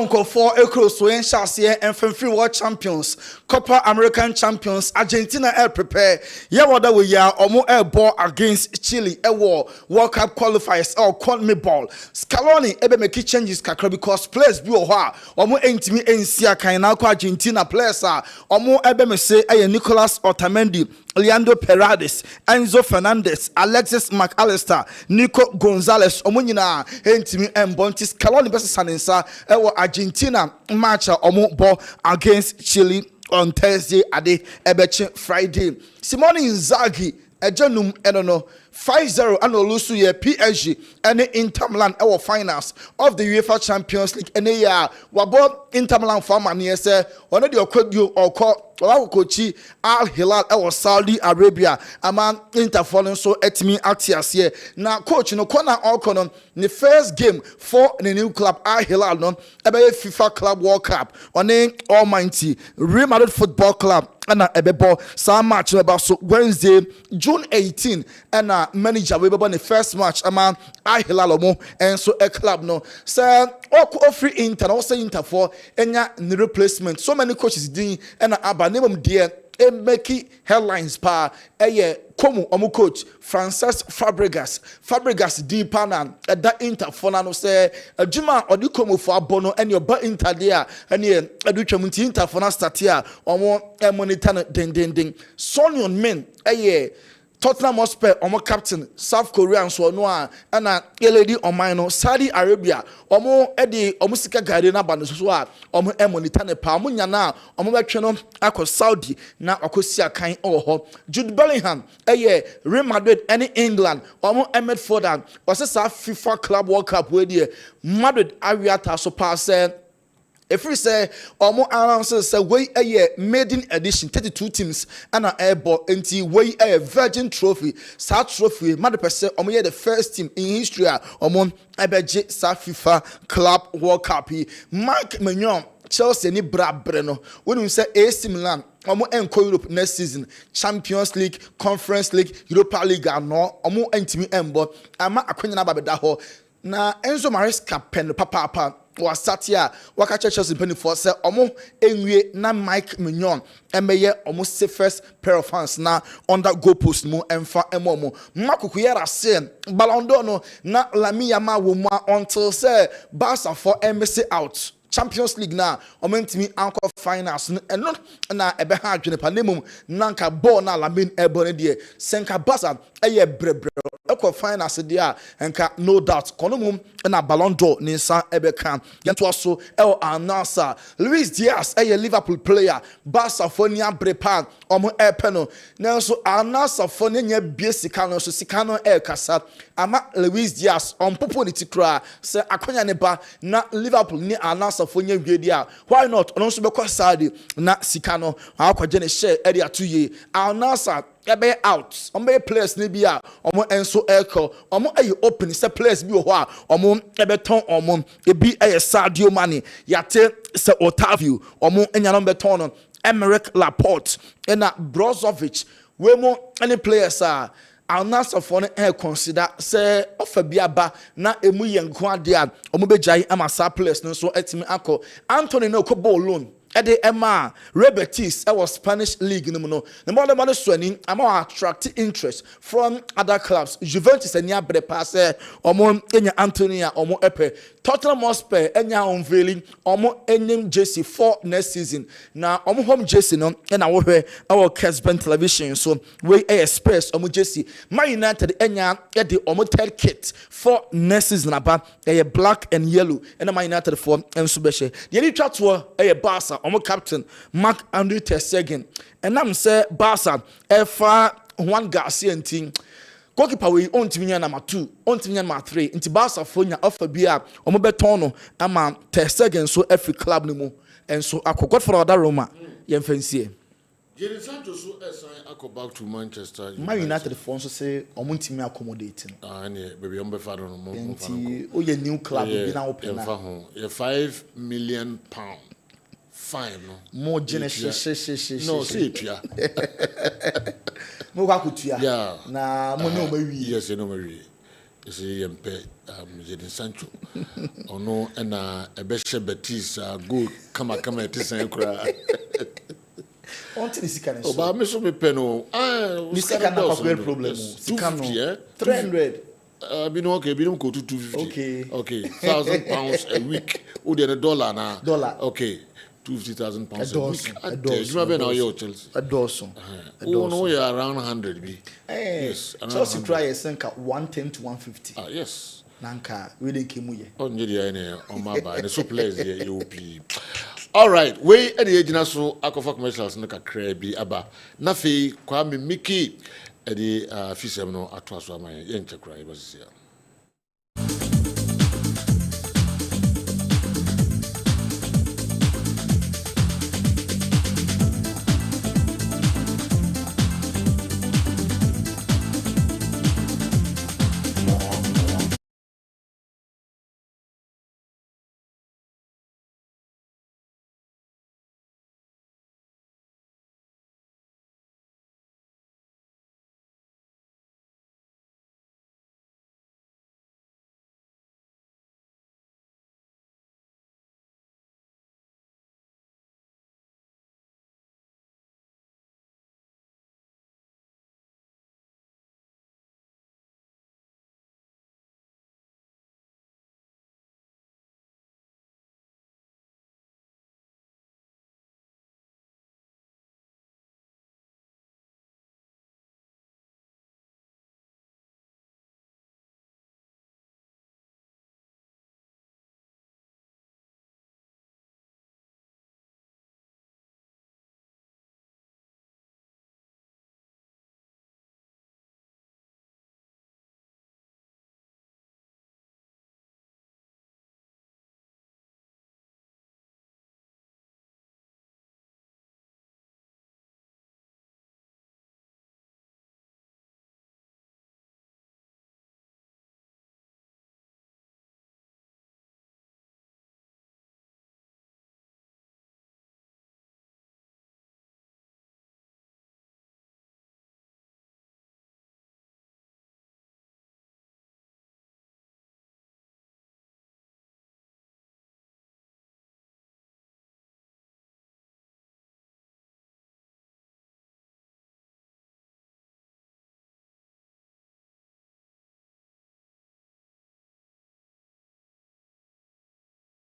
Uncle for Across Wayne Shasia and Free World Champions, Copa American Champions, Argentina air prepare. Yeah, what we are or air ball against Chile, a war, World Cup qualifiers or call me ball. Scaloni ebe make changes kakra because players be or more entimi NCA Kainako Argentina players are or more ebe me say Nicolas Otamendi, Leandro Paredes, Enzo Fernandez, Alexis McAllister, Nico Gonzalez, Omunina, entimi and Bontis Scaloni versus Sanensa, Argentina match omo ball against Chile on Thursday ade ebeche Friday. Simone Inzaghi ejanum enono 5-0 and Olusu ye PSG and Inter Milan our finals of the UEFA Champions League and ya wabo Inter Milan for man say one of the okodu or Kochi Al Hilal our Saudi Arabia aman Inter fallen so etimi atias here now coach no corner okono the first game for the new club Al Hilal no ebe FIFA Club World Cup on almighty Real Madrid Football Club and ebebo some match about so Wednesday June 18 and manager we be the first match aman Al Hilal mo and so a club no say free Inter also Inter for enya the replacement so many coaches doing and name dear make headlines pa komu omu coach Francis Fabregas di panan that Inter for no say adwuma odi komu for abono and your ba Inter there and ye adutwamunti Inter for na start here omo monitor ding Son men Tottenham Hotspur omo captain South Korea so no and lady omino Saudi Arabia omo omo sika guide na ba no so a omo monitor ne pa omo nya na omo betwe no akọ Saudi na akosi akan ho Jude Bellingham Real Madrid and England omo Ahmed Fodan was sa FIFA Club World Cup we dey Madrid awiata so pass if we say omo announces say we maiden edition 32 teams and airball into we a Virgin Trophy South Trophy Madrid omo the first team in history omo ebeje sa FIFA Club World Cup Mark Mignon Chelsea ni brano when we say AC Milan omo enko Europe next season Champions League Conference League Europa League no omo entimi embo ama akwenya na babeda ho na Enzo Maresca pen papa was sat here waka Chelsea penny for say omo enwie na Mike Mignon emeye omo say first pair of hands na under goal post mu emfa emomo makuku yera say Ballon d'Or no na Lamine Yamal wo mu until say Barca for embassy out Champions League na omentimi anchor finals and not na ebe ha adwene pa nemum nanka ball na Lamine ebone de senka Barca brebre ekọ finals dia enka no doubt konomum na Ballon d'Or ni san ebe kan yento so announcer Luis Diaz Liverpool player Barca for nia brepa omo epeno nanso announcer for nya bie sika no so sika no kasa ama Luis Diaz on popo ni tikra se akonya ne ba na Liverpool ni announcer for nya wie dia why not ono so be kwa Saudi na sika no akwaje ne share area 2 year announcer ebe out omo players ni bia omo enso echo omo open se players bi ho a omo ebe ton omo ebi Sadio Mane yate se Otavio omo enya no beton no Emerick Laporte and Brozovic we mo any players are announcer for no consider say offer biaba na emu yenko ade a omo bejai ama sa players no so etimi akọ Anthony no ko ball loan Ede Emma Rebetis was Spanish league no the more the money swing ama attract interest from other clubs Juventus enya brepa say omo enya Antonia omo epe Tottenham Hotspur enya unveiling omo enyim jersey for next season na omo home jersey no na wo hwe our Kessben television so we Spurs omo jersey Man United enya de omo third kit for next season about black and yellow and Man United for enso be she the any chat to Barca omo captain Mark Andrew ter Stegen and I'm say Barca efa Juan Garcia team goalkeeper we on team number 2 on team number 3 into Barca for nya offer bia omo beton no ama ter Stegen so every club no mu and so akogod for other Roma yemfansie Jadon Sancho so assign back to Manchester United. Man United for so say omo team accommodating baby on be father no mo o new club be na open na £5 million fine no more generous no say tua mo kwa kutua yeah na mo no mawi yes no mawi Isi yempe Jadon Sancho. Ono ena ebeshe Betis go kama etisen kura. On the sika Oh, but me so me peno. The sika na kwa problem. Sika no 300. Okay, we don't go to 250. Okay, £1,000 a week. Oh, then $1 now. Dollar. Okay, £250,000 a week. A dozen. You remember now your Chelsea? A dozen. Oh no, you're around 100 B. Yes. Chelsea try a senka 110 to 150. Yes. Nanka really kimuye. On my bad. So players here you be. All right, we at the age so akofa commercials no kakra bi aba. Na fe Kwame Mickey at the fisem no atwa so ama yen chekra e bosia.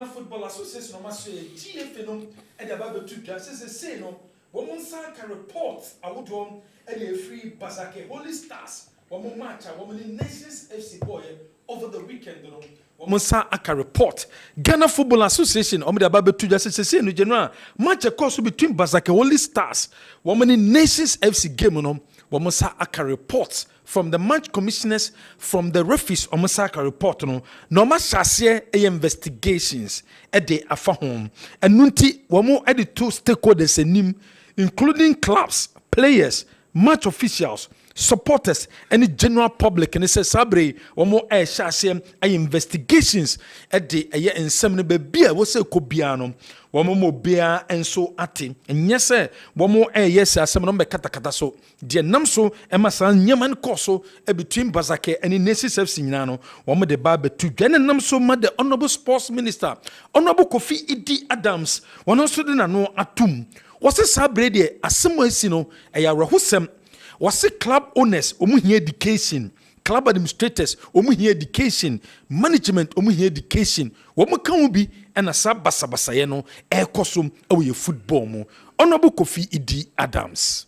Football Association of Massachusetts, GFN, and about the two classes, say no, woman can report a wood one and a free Basake Holy Stars, woman match, a woman in Nations FC boy over the weekend. Woman can report Ghana Football Association, Omida Babu two justices, say no general match a course between Basake Holy Stars, woman in Nations FC game. Womosa aka reports from the match commissioners, from the referees, Womosa aka report no ma shase investigations at the afa home and nunti womo at the two stakeholders enim, including clubs, players, match officials, supporters, and the general public. And it says sabre womo shase investigations at the ensem be bia wo se kobiano womo mo bia enso ate nyese womo yes asem no be kata so de nam so emasa nyaman koso between Basake and Nations FC nyina no womo de ba betu dwane nam so ma the honorable sports minister honorable Kofi Idi Adams wono so de na no atum wose sabre de asem asi no eya rahosem wose club owners omu hia education, club administrators omu hia education, management omu hia education, womu kan bi ena sa basabasa ye no ekosom awe football mu. Honorable Kofi Idi Adams.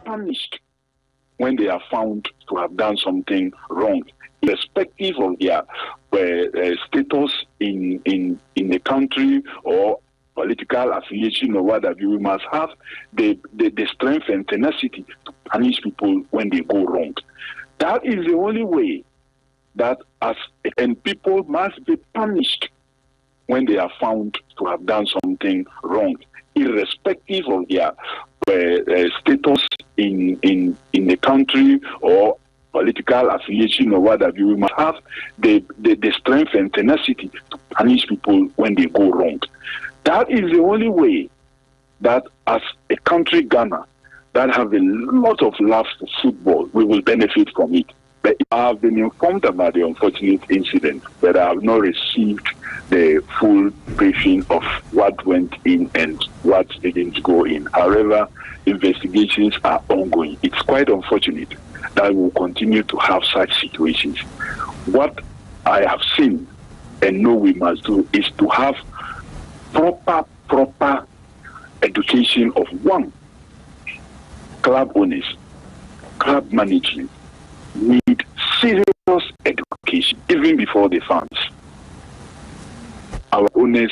Punished when they are found to have done something wrong, irrespective of their status in the country or political affiliation or whatever. We must have the strength and tenacity to punish people when they go wrong. That is the only way that and people must be punished when they are found to have done something wrong, irrespective of their status in the country or political affiliation or whatever. We must have the strength and tenacity to punish people when they go wrong. That is the only way that, as a country, Ghana, that have a lot of love for football, we will benefit from it. But I have been informed about the unfortunate incident, but I have not received the full briefing of what went in and what didn't go in. However, investigations are ongoing. It's quite unfortunate that we'll continue to have such situations. What I have seen and know we must do is to have proper education of one, club owners, club management need serious education even before the fans. Our owners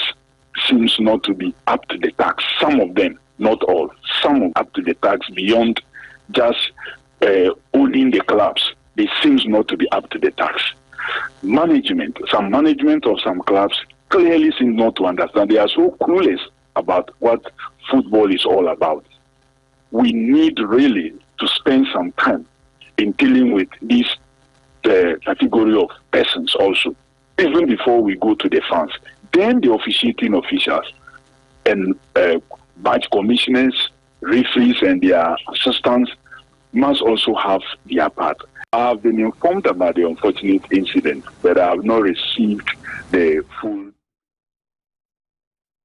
seems not to be up to the task. Some of them, not all, some are up to the task beyond just owning the clubs. They seems not to be up to the task. Management of some clubs clearly seem not to understand. They are so clueless about what football is all about. We need really to spend some time in dealing with this category of persons also, even before we go to the fans. Then the officiating officials and badge commissioners, referees and their assistants must also have their part. I have been informed about the unfortunate incident, but I have not received the full.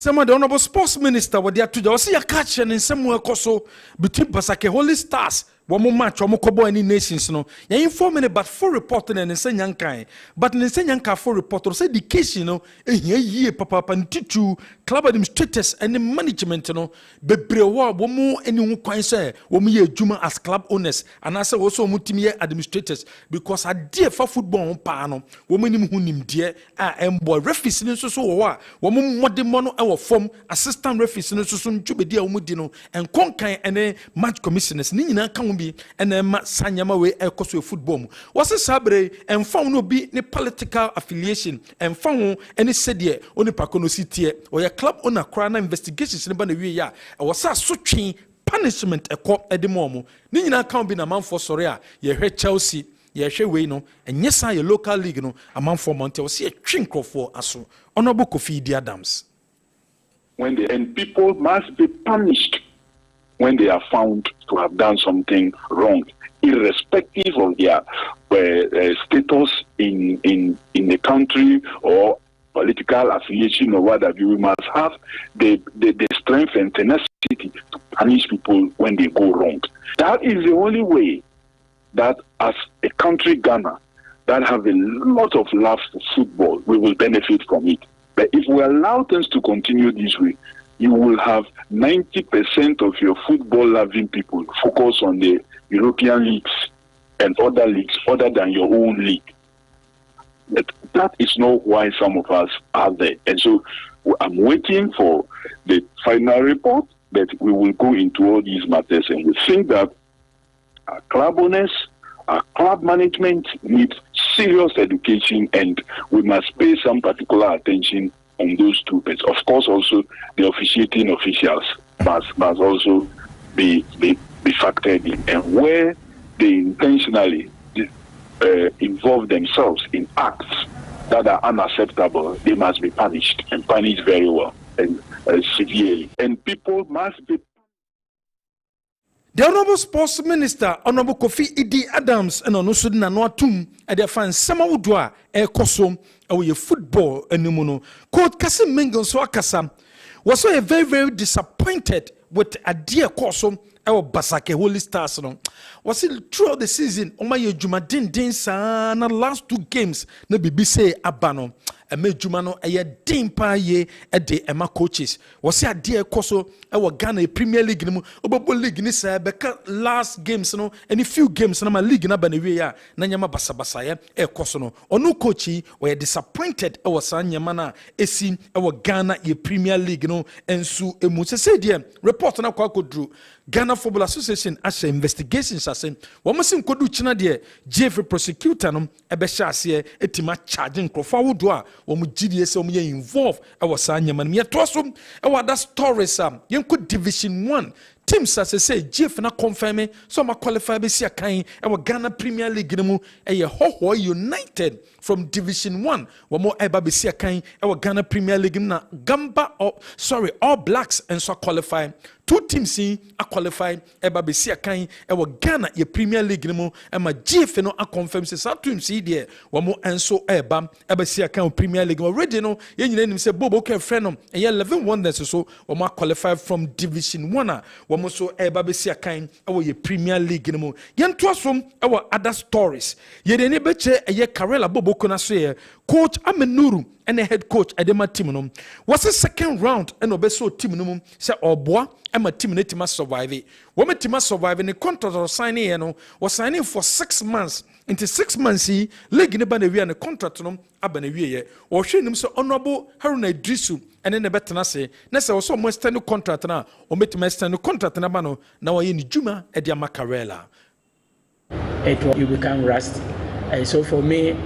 Some of the honorable sports minister were there today. I see a catch and in somewhere also between Basake Holy Stars. One more match, one more kobo any nations no. Ya inform me but full reporting and say yankai. But in say yanka full report or say the case ye papa pantitu club administrators and the management no bebrewa one more any who can say one ye juma as club owners and I say also mutimi administrators because I dear for football on pano woman who nim dear and boy referees in so wa one more mono our form assistant referees in so soon to be dear umudino and conkai and match commissioners nina can be and sanyama we ekoso football was a sabre and found no be ni political affiliation and found any said oni pakono city or your club owner crana investigations in the ya was a such punishment a court at the moment nina can be a man for Soria ye heard Chelsea ye share way no and yes I your local league no a man for Monte see a trinkle for us honorable Kofi Adams and people must be punished when they are found to have done something wrong, irrespective of their status in the country or political affiliation or whatever. We must have the strength and tenacity to punish people when they go wrong. That is the only way that, as a country, Ghana, that have a lot of love for football, we will benefit from it. But if we allow things to continue this way, you will have 90% of your football-loving people focus on the European leagues and other leagues other than your own league. But that is not why some of us are there. And so I'm waiting for the final report, but we will go into all these matters. And we think that our club owners, our club management need serious education, and we must pay some particular attention on those two bits. Of course, also the officiating officials must also be factored in, and where they intentionally involve themselves in acts that are unacceptable, they must be punished and punished very well and severely. And people must be. The Honorable Sports Minister, Honorable Kofi Adams, and on also na no atum at the fan Samawudwa Kosom away football and Numuno. Coach Kasim Mingle Swakasa was so very, very disappointed with a dear Kosom our Basake Holy Stars. Was it throughout the season? Omaye Jumadin Dinsa na last two games na BBC Abano. Eme Jumano a din pa ye at the Emma coaches. Was a dear Koso our Ghana Premier League no Obo League ni sa beka last games no any few games na ma league na banewe na nyama basabasa ya Koso no onu coachi were disappointed our san nyama na esi our Ghana ye Premier League no ensu emu se dear report na kwa kodru Ghana Football Association as investigations as one must kodu china de Jeffrey prosecutor no ebe shase etima charging crofawudwa wɔn GDS wɔn yɛ involved ɛwɔ saa nyɛma no yɛtoa so ɛwɔ other stories yɛnkɔ division 1 teams as I say GF na confirm so ma qualify be see akan e Ghana Premier League mu e Hoho United from division 1 wo mo eba be see akan e Ghana Premier League na Gamba All Blacks and so qualify two teams in a qualify eba be see akan e Ghana ye Premier League mu e ma GF no a confirm say some teams there wo mo enso eba see akan Premier League already no ye nyina nim say Bobo ke friend no e 11 wonders so wo mo qualify from division 1 wɔn so ɛba bɛsi akan ɛwɔ yɛ Premier League no mu yɛn to asom ɛwɔ other stories yɛde ne bɛkyɛ ɛyɛ Karela Boboko na so yɛ coach Amenuru ɛna head coach ɛdema team no wɔsɛ second round ɛna ɔbɛsɔ team no mu sɛ ɔboa ɛma team no tima survive wɔn tima survive ne contract ɔsign yɛ no wɔsign for 6 months into 6 months yi league ne ba na wia ne contract no aba na wie yɛ ɔhwɛ nim sɛ Honorable Haruna Idrisu ɛne ne bɛtena se na sɛ wɔsɔ ɔmo extend contract na ɔmɛtumi extend contract na ba no na wɔyɛ ne dwuma ɛde ama Karela. You become rust, and so for me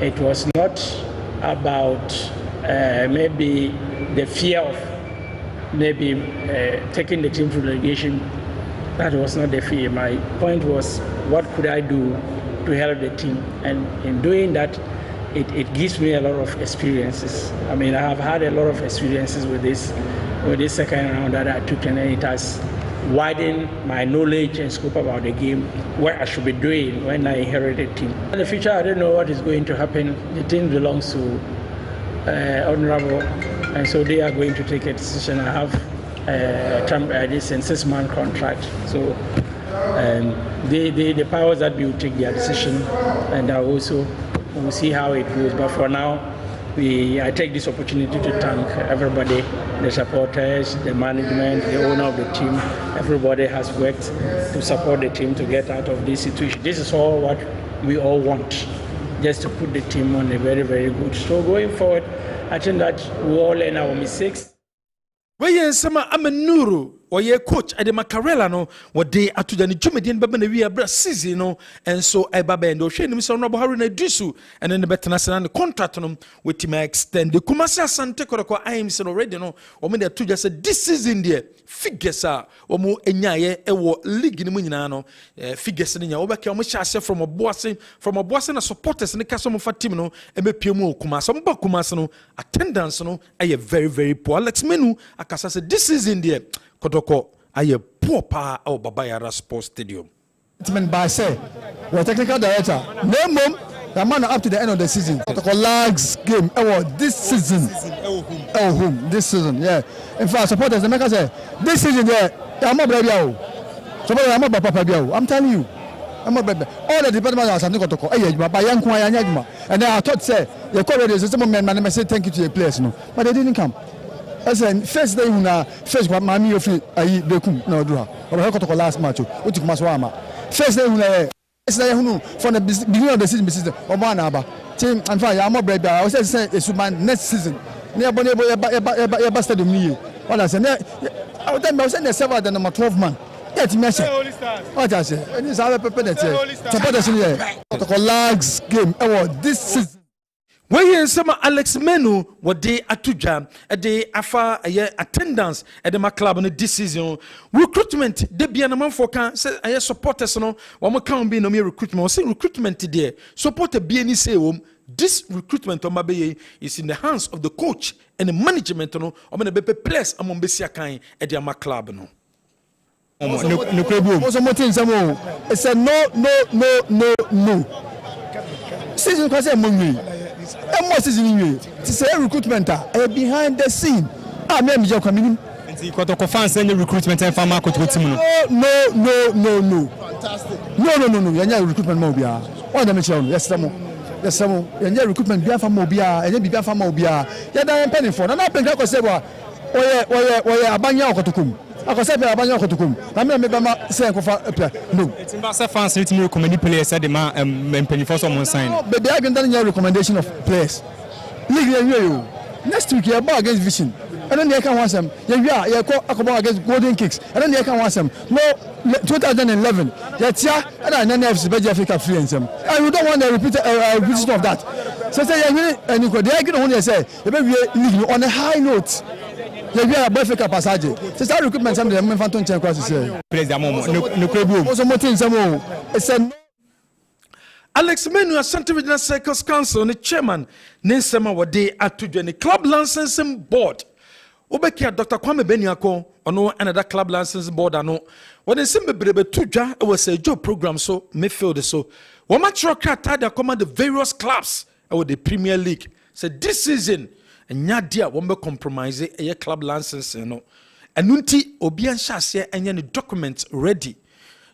it was not about maybe the fear of maybe taking the team to relegation. That was not the fear. My point was, what could I do to help the team? And in doing that, it gives me a lot of experiences. I mean, I have had a lot of experiences with this second round that I took, and it has widened my knowledge and scope about the game, what I should be doing when I inherit a team. In the future, I don't know what is going to happen. The team belongs to Honorable, and so they are going to take a decision. I have this 6-month contract, so the powers that will take their decision, and I also we'll see how it goes. But for now, I take this opportunity to thank everybody, the supporters, the management, the owner of the team. Everybody has worked to support the team to get out of this situation. This is all what we all want, just to put the team on a very, very good. So going forward, I think that we all learn our mistakes. Weye nsema Amenuru oye coach Adema Karela no wode atuja ne dwumedien baba na wi abra season no enso eba ba ndo hwe nim se no boharu na disu ene ne betena sena ne contract no wetima extend the Kumasi Asante Kotoko IMC already no o me de atuja se this season there figures a o mo enyaye ewo league ni mu nyina no figures ne nya wo beka o mo hyase from oboase na supporters ne kaso mo fa team no emepie mu Kumasi mo ba Kumasi no attendance no aye very very poor. Alex Menu akasa se this season there Kotoko aye poor pa o Baba Yara Sports Stadium. By say, we're technical director. No mom, the man up to the end of the season. Kotoko lags game. This season. This season, yeah. In fact, supporters, the maker say, this season, yeah, I'm not baby. Supporters, I'm not papa baby. I'm telling you. I'm not baby. All the departments are something Kotoko. And then I thought, say, the corridor is some man say thank you to the players, no. But they didn't come. As in first day una first what mami ofi ayi bekum na odura or Kotoko last match o ti kuma so ama first day una first day hunu from the beginning of the season omo na aba team and fine ya mo brother I say Esuman next season ne eba stadium ni what I say I will say the server the number 12 man get me say what I say and is our people that support us here Kotoko lags game this season. Weye nsema Alex Menu wode atuja de afa attendance de ma club no this season recruitment de bia na manfo kan say supporters no wo mo kan bi no me recruitment say recruitment there supporter bi ani say wom this recruitment on Mabeye is in the hands of the coach and the management no o me na be place amon be sia kan de ma club no also motin samo it's a no season ko say monwi to say recruitment behind the scene. Me coming. Kotoko fans any recruitment and farmer team. No. Fantastic. No. Yanya recruitment mo bia. What dem chew? Yes some. Yanya recruitment bia farmer bia, yanya bia farmer bia. Ya dan penny for. Na penny ko say wa. Oye abanya okotokum. Akose be abanya okotokum. Na me ma say ko fa no. It's Mbasa fans need to recommend players say the man penny for someone sign. But I can tell you recommendation of players. League next week you are against Vision. And then they can want some. You are against Golden Kicks. And then they can want some. No 2011. That's and then FC Africa free and some. And we don't want a repetition of that. So say and you could get on say you on a high note. You are both a passage. So start recruitment some the Phantom Chen cross say. President no credible. Also motin some it's a Alex Menu Asante Regional Circus Council the chairman Nensema Wade atudwe the club licensing board. Obekia Dr. Kwame Benyako ono another club licensing board ano. When they send bebrebe tudwa it was a job program so midfield so. One match crata they command the various clubs with the Premier League. So this season and nyadia won't compromise a club license no. Enunti obian shase enya the documents ready.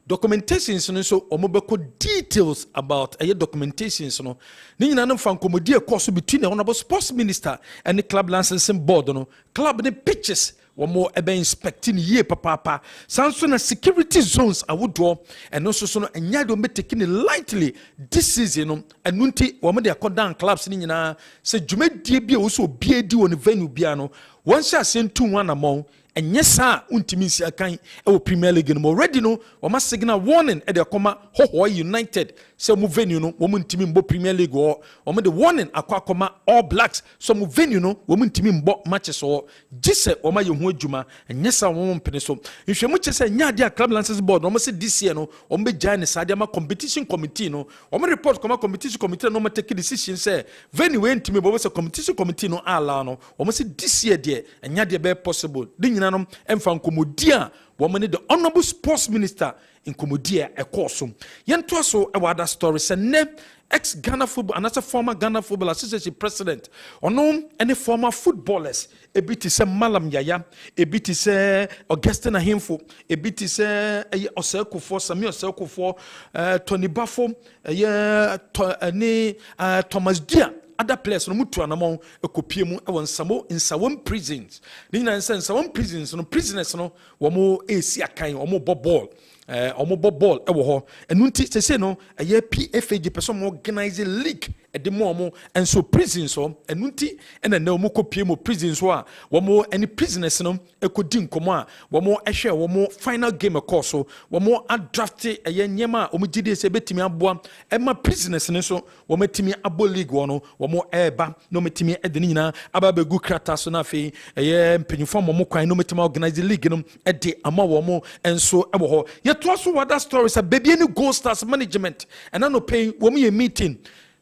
Documentations so omobeko details about documentations no ni nyina no fa nkomodi e course between the honorable sports minister and the club licensing board no club the pitches more ebe inspecting ye papa sanso na security zones awodo and also so no enya do be taking it lightly this season no enunti wo mo de akodan clubs ni nyina se dwumadie bia wo so bia di won venue bia no won sha sentu one among and yes, sir, Untimisi Akan, our Premier League, and already no, or must signal warning at the Akoma, Ho United, so move venue, no, woman team bo Premier League or the warning, Aquacoma, all blacks, so move venue, no, woman team bo matches or Jisse or my Juma, and yes, I won't pencil. If you much say, Nadia Club Lancers Board, almost this year, no, or me giant Sadama competition committee, no, or my report come competition committee, no, ma take a decision, say, venue went to me, but was a competition committee, no, alano, almost this year, dear, and Nadia be possible. Nanum and from Comodia, woman the honorable sports minister in Comodia, a course. Yanto so a other stories and ex Ghana football, another former Ghana Football Association president, or no any former footballers. A bit is a Malam Yaya, a bit is a Augustine Ahimfo, a bit is a Oseko for Samuel Oseko for Tony Buffo, Thomas Dia. Other players no mutu anamon ekopie mu e won samo in some prisons ni na nsa some prisons no prisoners no wo mo esi akan wo mo ball e wo ho enunti sese no eye PFAG person organize league e de mo and so prisons so enunti ena na mo kopie mu prisons so a wo mo any prisoners no ekodi nkomo a wo mo ehwe wo mo final game e course so wo mo draft eye nyema o mo gide se betimi aboa e ma prisoners ne so wo metimi abo league wo no wo mo eba no metimi e de nyina aba be gu krata so na fe eye mpanyfo mo kwan no metimi organize league no e de ama wo mo enso e wo ho to also what that story is a baby any Gold Stars management and I no pay when we meeting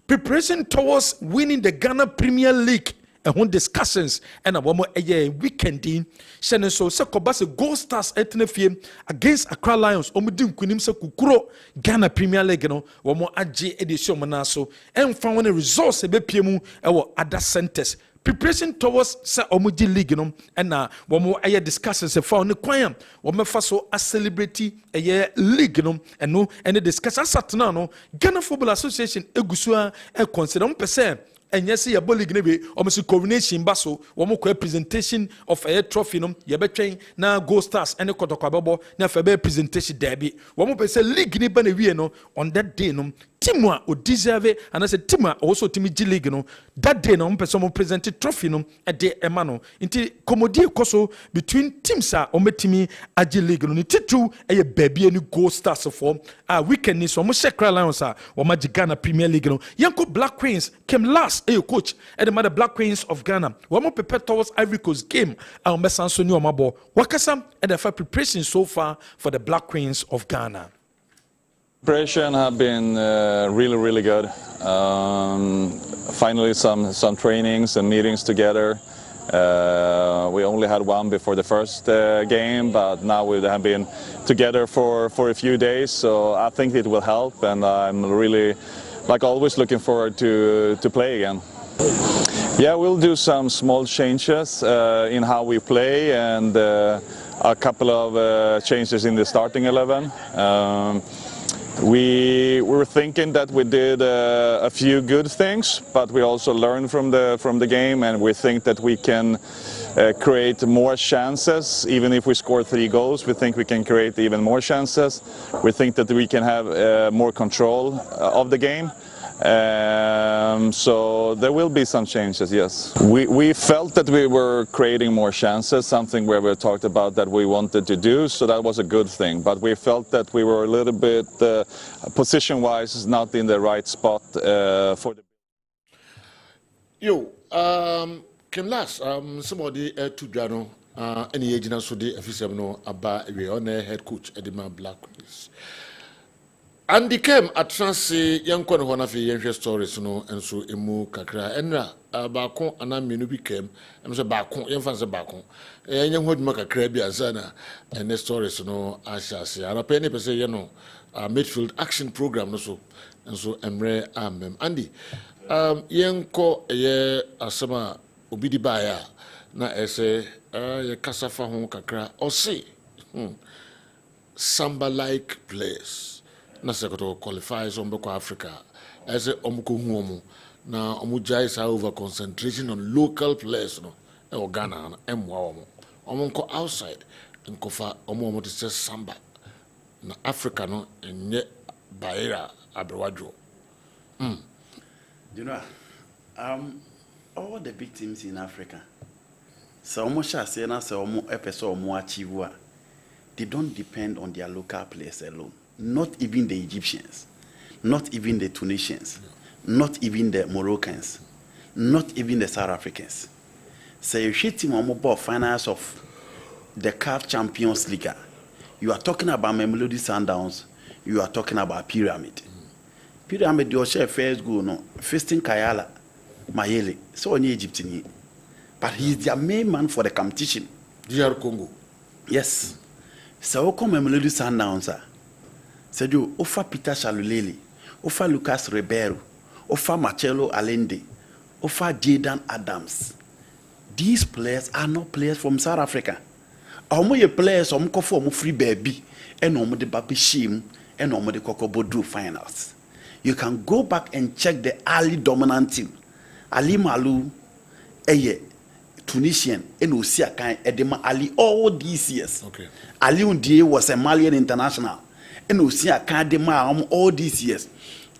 preparation towards winning the Ghana Premier League and when discussions and a woman a weekend in Shannon so Sakobas Gold Stars etnefie against Accra Lions omudin kunim se kukuro Ghana Premier League no womo agye edition manaso and found the results e be piemu e wo other centers preparation towards sa omudi league no and na womo aye discussions e found the kwan womo fa so a celebrity aye league no and no and discuss asatna no Ghana Football Association egusu a consider person and yes, your league nebe almost coronation basso, one more presentation of a trophy no, ye between now Gold Stars and the Kotokababo, na fabe presentation derby. One more person league neba no on that day no. Timwa o deserve and I said Timwa also Timmy G League no that day no person presented trophy no at the emano inti komodi koso between teams are o metimi G League no titu e baby any Gold Stars for weekend is almost Accra Lions or Magic Ghana Premier League no Yanko Black Queens came last coach and the mother Black Queens of Ghana one more prepared towards Ivory Coast game and Messanso new amabo wakasam and the preparation so far for the Black Queens of Ghana. Preparation have been really good. Finally some trainings and meetings together. We only had one before the first game, but now we have been together for a few days, so I think it will help, and I'm really, like always, looking forward to play again. Yeah, we'll do some small changes in how we play and a couple of changes in the starting 11. We were thinking that we did a few good things, but we also learned from the game, and we think that we can create more chances. Even if we score 3 goals, we think we can create even more chances. We think that we can have more control of the game. So there will be some changes, yes. We felt that we were creating more chances, something where we talked about that we wanted to do, so that was a good thing. But we felt that we were a little bit, position-wise, not in the right spot for the... Yo, Kim last, somebody to Jano, any agent so the official no about we on head coach Edema Black. And the came at Transi young corner one of the young stories no and so emu kakra enra bakon ana menu became I'm say bakon young fans bakon young hood maka krabi azana and the stories no asha say and penny per se you know midfield action program no so and so emre Andy yenko ye asema obi di baya na ese ye kasafa ho kakra o say samba like players na sekoto qualifies on Boko Africa as a omuko na omujai sa over concentration on local players no e Ghana na emwa omonko outside nkofa omo to say samba na Africa no enye baira abrewadwo. You know, all the big teams in Africa, so almost say na say omo epeso omo achieve, they don't depend on their local players alone. Not even the Egyptians, not even the Tunisians, not even the Moroccans, not even the South Africans. So you hit him on about finals of the CAF Champions League. You are talking about Mamelodi Sundowns. You are talking about Pyramid. Pyramid, your chef first go no, Fisting Kayala, Mayele, so in Egypt, but he's their main man for the competition. DR Congo. Yes. So come Mamelodi Sundowns. Sejo ofa Peter Shalulele, ofa Lucas Ribeiro, ofa Marcelo Allende, ofa Jaden Adams. These players are not players from South Africa. Omo ye players omo ko for omo free baby, and omo de baby shame, and omo de kokobodu finals. You can go back and check the early dominant team. Ali Malou, eye Tunisian, and Osia Kan Edema Ali all these years. Okay. Ali Undie was a Malian international. And we see a Kandema all these years.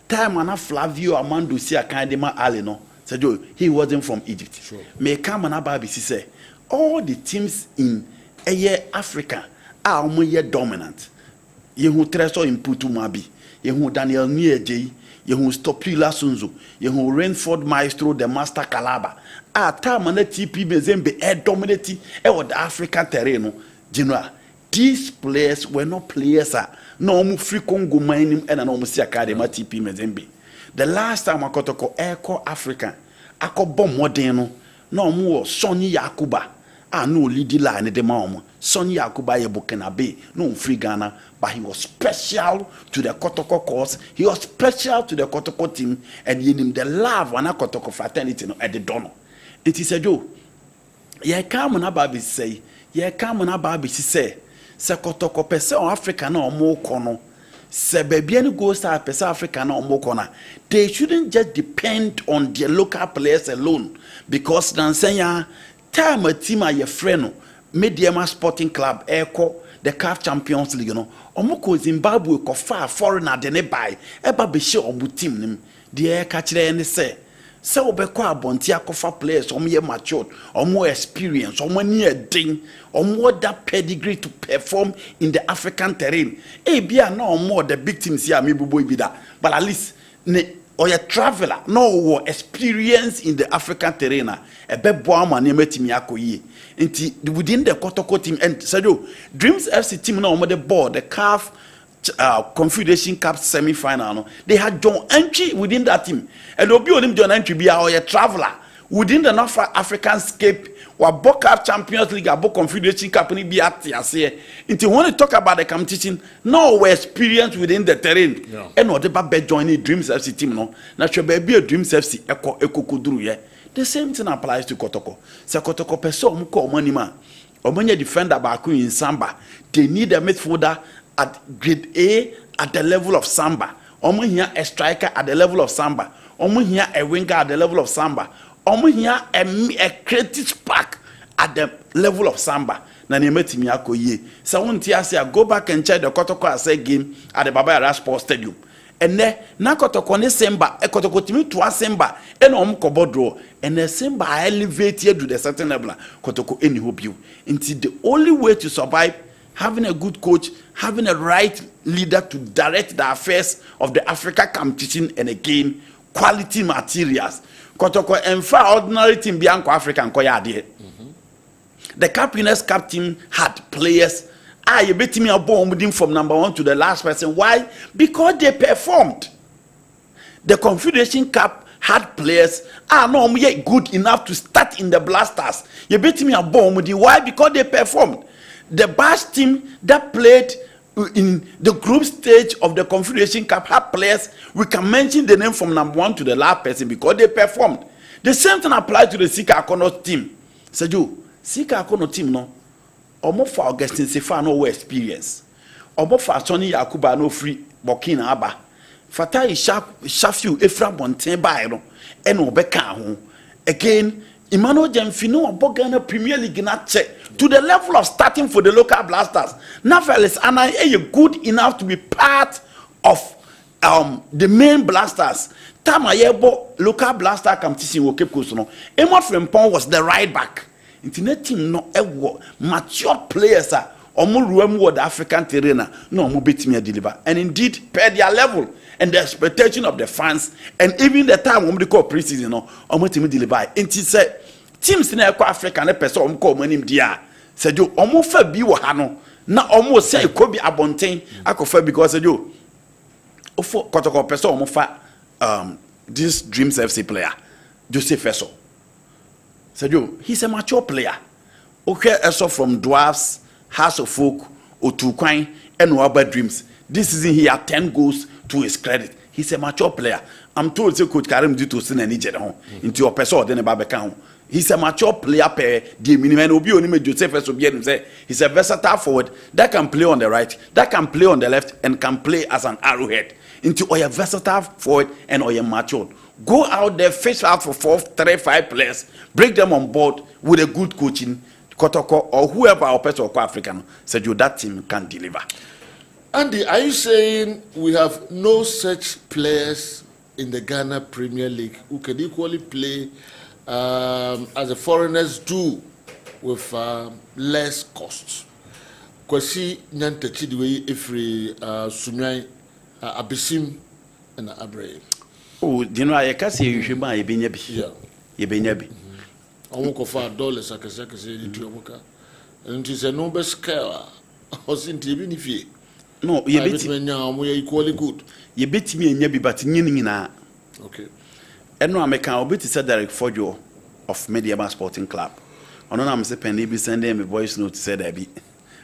Time and Flavio Amando see a Kandema Aleno. Said he wasn't from Egypt. Sure. May come and Ababi say all the teams in a year Africa are more dominant. Yehu Treso in Putumabi, Yehu Daniel Nieje, Yehu Stopila Sunzo, Yehu Rainford Maestro, the Master Calaba. Time and TP Bezembe air dominating the African terrain. General. These players were not players. No mu free Congo mining and an almost academy TP Mezembe. The last time I got to call Echo African, I call bomb modeno. No more Sonny Yakuba. I know Lidi line the mom. Sonny Yakuba Burkina Bay, no free Ghana, but he was special to the Kotoko course. He was special to the Kotoko team and gave him the love and a Kotoko fraternity at the donor. It is a joke. Ye come on Ababi say, ye come on Ababi say. Se kotoko pese on Africa na omo kono se bebian go star pese Africa na omo kona, they shouldn't just depend on their local players alone, because dansenya time a team a ye freno Mediama Sporting Club eko the CAF Champions League no omo ko Zimbabwe ko far foreigner de ne buy eba be she omo team nim de ka kire ne se obekọ abonti akofa players omo ye matured omo experience omo ni edin omo that pedigree to perform in the African terrain bia na omo the big teams here mebubo ibida, but at least ne or a traveler no experience in the African terrain ebebo ama na emetimi akoyi nti within the Kotoko team and Sadio Dreams FC team na omo the board the CAF Confederation Cup semi-final no, they had John Entry within that team and obi onim John Entry be a traveler within the North African scape or Cup Champions League or Confederation Cup ni be at here. Until when you talk about the competition, no we experience within the terrain. Yeah. And what about joining Dreams FC team no? Naturally be a Dreams FC eko kuduru ye. The same thing applies to Kotoko. So Kotoko peso muko omanima. Omanya defender baku in Samba. They need a midfielder at grade A at the level of Samba. Omo here a striker at the level of Samba. Omo here a winger at the level of Samba. Omo here a creative spark at the level of Samba. Na nemetimi akoye. So won't you say go back and check the Kotoko Ase game at the Baba Yara Sports Stadium. And then na Kotoko ne Semba, e Kotoko timi to Semba, and omo draw. And the Semba elevate here to the certain level. Kotoko any hope you. Until the only way to survive, having a good coach, having a right leader to direct the affairs of the Africa competition and again, quality materials. Kotoko Enfa ordinary team Bianco African Koyade. The Capiness Cup team had players. You bet me a bomb with him from number 1 to the last person. Why? Because they performed. The Confederation Cup had players no yet good enough to start in the Blasters. You bet me a bomb with him. Why? Because they performed. The Bash team that played in the group stage of the Confederation Cup had players. We can mention the name from number 1 to the last person because they performed. The same thing applied to the Sika Akono team. Seju, Sika Akono team no. Omo for Augustine Sefa no experience. Omo for Tony Yakuba no free Burkina Aba. Fatai Shafiu Efra Bonten Bayro and Obeka ho. Again, Emmanuel Jemfino obo Ghana Premier League na check to the level of starting for the local Blasters. Nafelis and I are good enough to be part of the main Blasters. Tamayebo local Blaster competition wo Cape Coast no. Emma Frempong was the right back. Internet team no mature players are the African terrain no betimi deliver. And indeed, per their level and the expectation of the fans, and even the time we call pre-season no betimi deliver. And say teams in Africa na person call manim dia. Say you fa bi wo ha no na say e ko bi abonten akofa because say you ofo kotoko person fa this Dreams FC player Joseph Feso. He's a mature player. Okay, also from Dwarfs, House of Folk, Otukwan, and Waba Dreams. This season he had 10 goals to his credit. He's a mature player. I'm told to Coach Karim due to sin and into your person then a he's a mature player per the minimum obi only Joseph say he's a versatile forward that can play on the right, that can play on the left, and can play as an arrowhead. Into a versatile forward and or mature. Go out there, fish out for 4, 3, 5 players, bring them on board with a good coaching, Kotoko or whoever our person or African said you that team can deliver. Andy, are you saying we have no such players in the Ghana Premier League who can equally play as the foreigners do with less costs? Kwasi Nyante Chidwe Ifri Sunyai Abisim and Abre. Oh, you know, I can't say you should buy a binyabi. Yeah. You binyabi. I won't go for $1, I can say to your worker. And it is a no best care. I was in TV if you. No, you bet me now, we are equally good. You bet me and yabi, but in okay. And no, I can obey to say Derek Fojo of Mediama Sporting Club. I know I'm saying Penny be sending me voice note to say that be.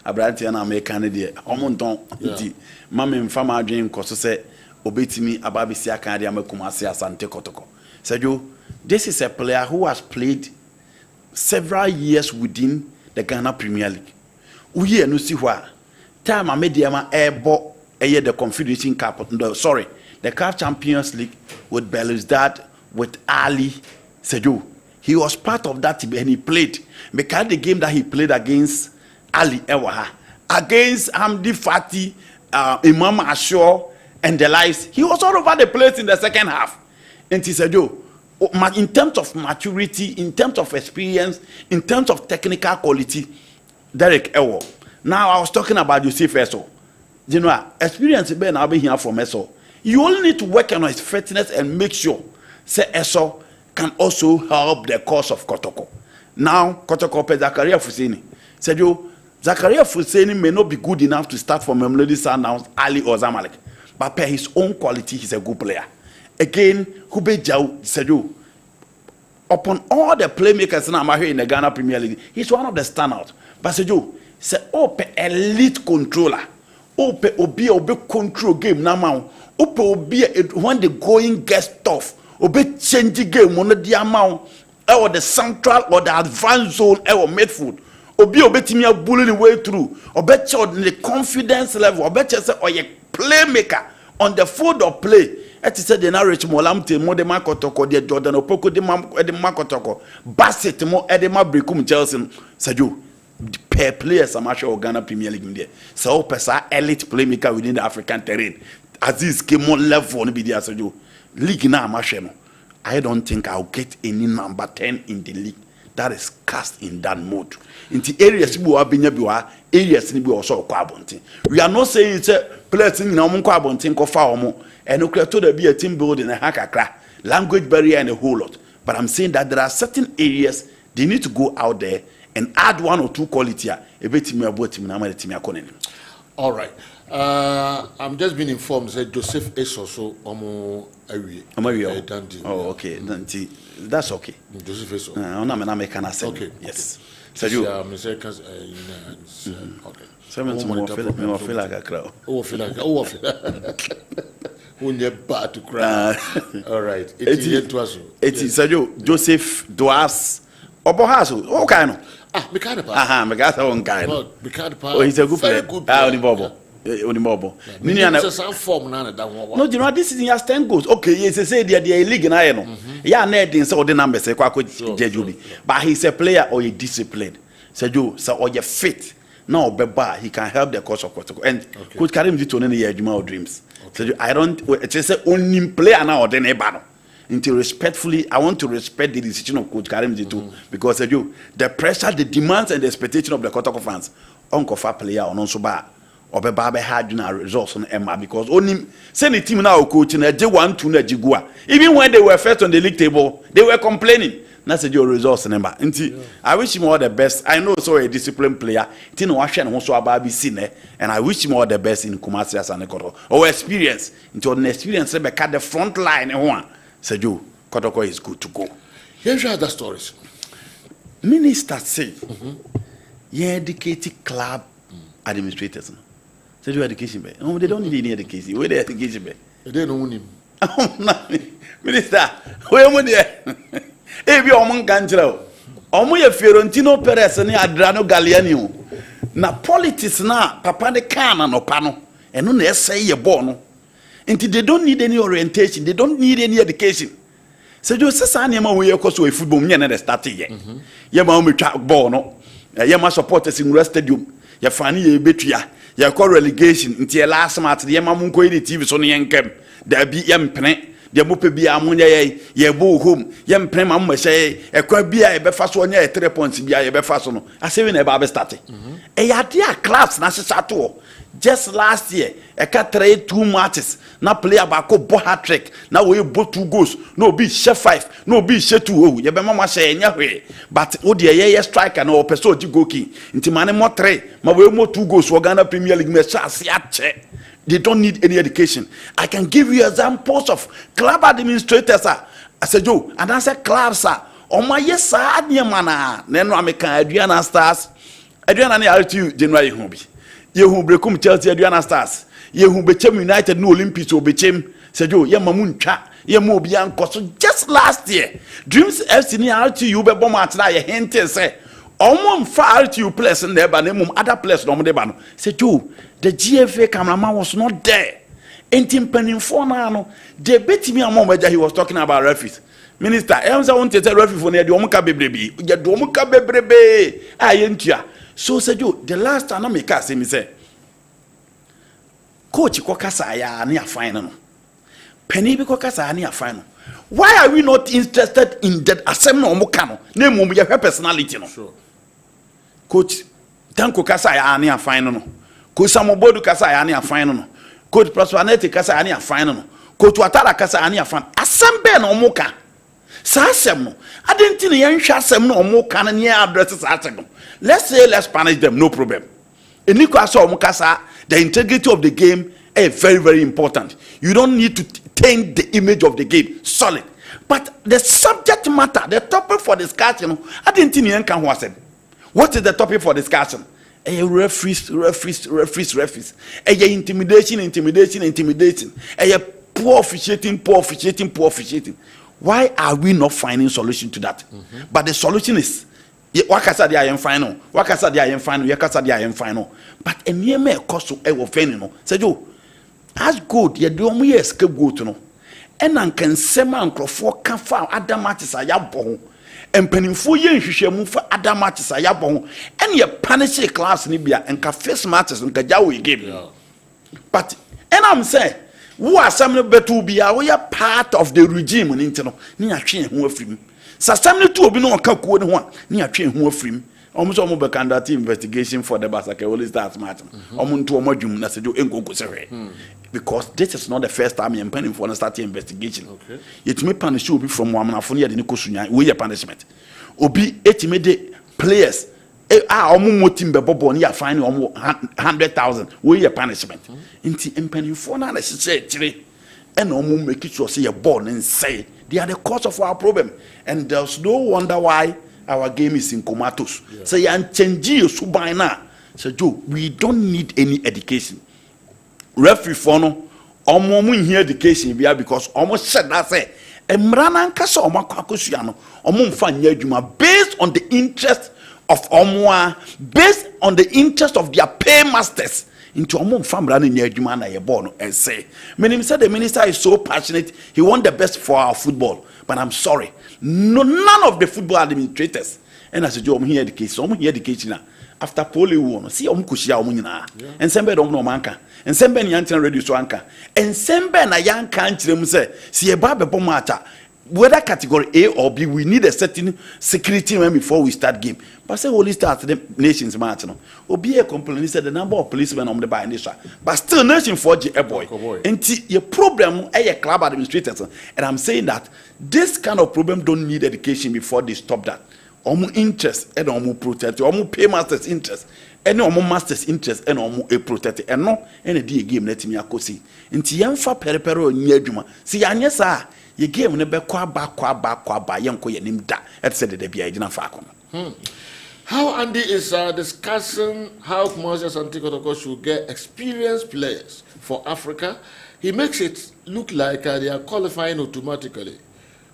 A brand and I make candidate. Omonton, Mamma and Farmer Dream Costa say. Obetimi Ababisi Akandi Amakumasi Asante Kotoko. Sergio, this is a player who has played several years within the Ghana Premier League. Uye no si hwa. Time Amediama Airbo the Confederation Cup, the CAF Champions League with Belouizdad, with Ali. Sergio, he was part of that team and he played. Because the game that he played against Ali Ewaha, against Hamdi Fati, Imam Ashur, and the lives, he was all over the place in the second half. And he said, in terms of maturity, in terms of experience, in terms of technical quality, Derek Ewo. Now I was talking about Joseph Eso. You know, experience Ben I'll be here from Eso. You only need to work on his fitness and make sure say Eso can also help the cause of Kotoko. Now Kotoko pe Zakaria Fuseni. Said Zakaria Fuseni may not be good enough to start from Mamelodi Sundowns, Ali or Zamalek. But per his own quality, he's a good player. Again, Hube Jau said upon all the playmakers in the Ghana Premier League, he's one of the standouts. But Sejo, say ope elite controller, ope obi control game now. Ope obi when the going gets tough, obe change game on the amount or the central or the advanced zone or midfield. Obi timi bully the way through. Obe the confidence level. Obe say playmaker on the field of play. It is said the narrative molamte mo de makotoko de Jordan Opoko de makotoko Bassett mo edema brekum Chelsea Sajo per players amateur Ghana Premier League there. So pesa elite playmaker within the African terrain. Aziz Kemo level be there Sajo. League na amateur no. I don't think I'll get any number 10 in the league that is cast in that mode. In the areas we are being areas we also kwabontin. We are not saying it's a players in na munko abontin ko fa omo. And no to the be a team building a hakakra. language barrier and a whole lot. But I'm saying that there are certain areas they need to go out there and add 1 or 2 quality. All right. I'm just being informed that Joseph is also Oh, okay. That's okay. Joseph is okay. Yes. So you. Okay. So I feel like a crowd. When you're bad to cry. All right. It is Joseph Doas. Obohaso. Oh, kind of. Oh, he's a good player. Onimobo. No, you know, this season he has 10 goals. Okay, yes, they say they are a league in Iron. Yeah, Ned in so the numbers, but he's a player or a disciplined. So you, so or you fit. No, Beba, he can help the coach of Kotoko. And could carry him to any Juma dreams. So I don't, it's a only player now or then a battle. Until respectfully, I want to respect the decision of Coach Karim Jitu because the pressure, the demands, and the expectation of the Kotoko fans, Uncle Fa player or non so bad. Or Baba had results on Emma because only send the team now coaching a J1 to Jigua. Even when they were first on the league table, they were complaining. That's your results in Emma. I wish him all the best. I know so a disciplined player. Tino Washan also about seen and I wish him all the best in Kumasi as an Ekoto. Or experience into an experience cut the front line and one. Sergio Kotoko is good to go. Here's other stories. Minister say, educated club administrators. Sergio education. No, they don't need any education. Where the education? They don't need him. Minister, where am I there? If you are among Ganjero, Omoya Fiorentino Perez and Adrano Galliano. Na politics na papa de kana no pano. And no say ye bono. Until they don't need any orientation, they don't need any education. So you say Sanyama we are so a football and starting yet. Yama track ball no. Yama supporters in West Stadium. Ya funny a betria. Ya call relegation until last match. The Yama Munko TV Sony and Camp. There be yam pene. The Mupe be ammonia ye boo home. Yam prema say a crab be a befaso 3 points be a befasono. I say when a barber started. A yadia class Nasato. Just last year, I can trade 2 matches. Now play about bo hat trick. Now we both 2 goals. No be share 5. No be share 2. Oh, you be mama say anyway. But oh dear, yeah, striker no person to go key. Into money more 3. Ma we more 2 goals. For Ghana Premier League match. They don't need any education. I can give you examples of club administrators. I said, Joe, and I said, club, sir. Oh my yes, sir, near mana. Then I make Adriana Stars. Adriana RTU January hobby. You who become Chelsea Adriana Stars. You who became United no Olympics or became Sergio Yamamuncha. Yamobian Costo just last year. Dreams FC near RTU be bomb at a hint say. Almost far to you place in there, but other place no debano. Sergio, the GFA cameraman was not there. Ain't penning for now. They bet me a moment that he was talking about referees. Minister, I want to tell referee for the Omuka baby. The Omuka baby. I ain't ya. So said you the last time I make us say Coach Kokasaya near final. Penny Kokasaya near final. Why are we not interested in that assembly or Mokano? Name your personality. No. Sure. Coach Tanko Kasaya near final. Coach Samobodu Kasaya near final. Coach Prosperity Kasaya near final. Coach Watara Kasaya near final. Assembly no Moka. Sasem. I didn't think young Shasem no Moka near addresses Asem. Let's say let's punish them, no problem. In Nicoasa Mukasa, the integrity of the game is very, very important. You don't need to taint the image of the game, solid. But the subject matter, the topic for discussion, I didn't think you can was it. What is the topic for discussion? Referees. Intimidation. Poor officiating. Why are we not finding solution to that? But the solution is Wakasa they are final. Wakasa they are final. Yakasa they are final. But a mere me cost to ever final. Said you, as good, you do me escape go to no. And I can say man for can found other matches I yabon. And penning for you, you shall move for other matches I yabon. And you punish a class Libya and can face matches and Kajawi game. But, and I'm saying, who are some better be a part of the regime in internal near chain who free. Sasamne to obi no ka kuo ne ho a ne atwe ho afrim almost almost be conduct investigation for the Basake Holy Stars match. Almost to a jum na se do enko because this is not the first time you're planning for a start investigation. Okay. It may punish you from Wamanafonia de Nikosunya, we a punishment. Obi etimede players. Omo team be bobo ni fine 100,000 we a punishment. Inti empanifo na se chire. And omo make sure say you born and say they are the cause of our problem. And there's no wonder why our game is in comatose. Say you change you subai na. So Joe, we don't need any education. Referee for no omo here education because almost said that say emrana nkasa omo akosua no omo mfa nya adwuma based on the interest of omo, based on the interest of their paymasters into omo mfa mrana nya adwuma na ye ball no and say meaning said the minister is so passionate, he want the best for our football, but I'm sorry, none of the football administrators and as a job here education na after polio won see kushia nyina and sembe dom no manka and sembe ni antina radio so anka and sembe na yanka nchirem say see e ba bebo matcha whether category A or B, we need a certain security before we start game. But say Holy Stars the nations match no obi a complain said the number of policemen on the by this, but still nation 4G a boy and your problem a club administrators, and I'm saying that this kind of problem don't need education before they stop that. Omu interest and omu protect, omu paymasters interest, and omu masters interest and omu a protect, and no any day game let me akosi. Inti yamfa peripero nyejuma. Si anye sa ye game ne be kwa ba yanko ye nimda. Et said the be idina fa. How Andy is discussing how Moses Antikotoko should get experienced players for Africa. He makes it look like they are qualifying automatically.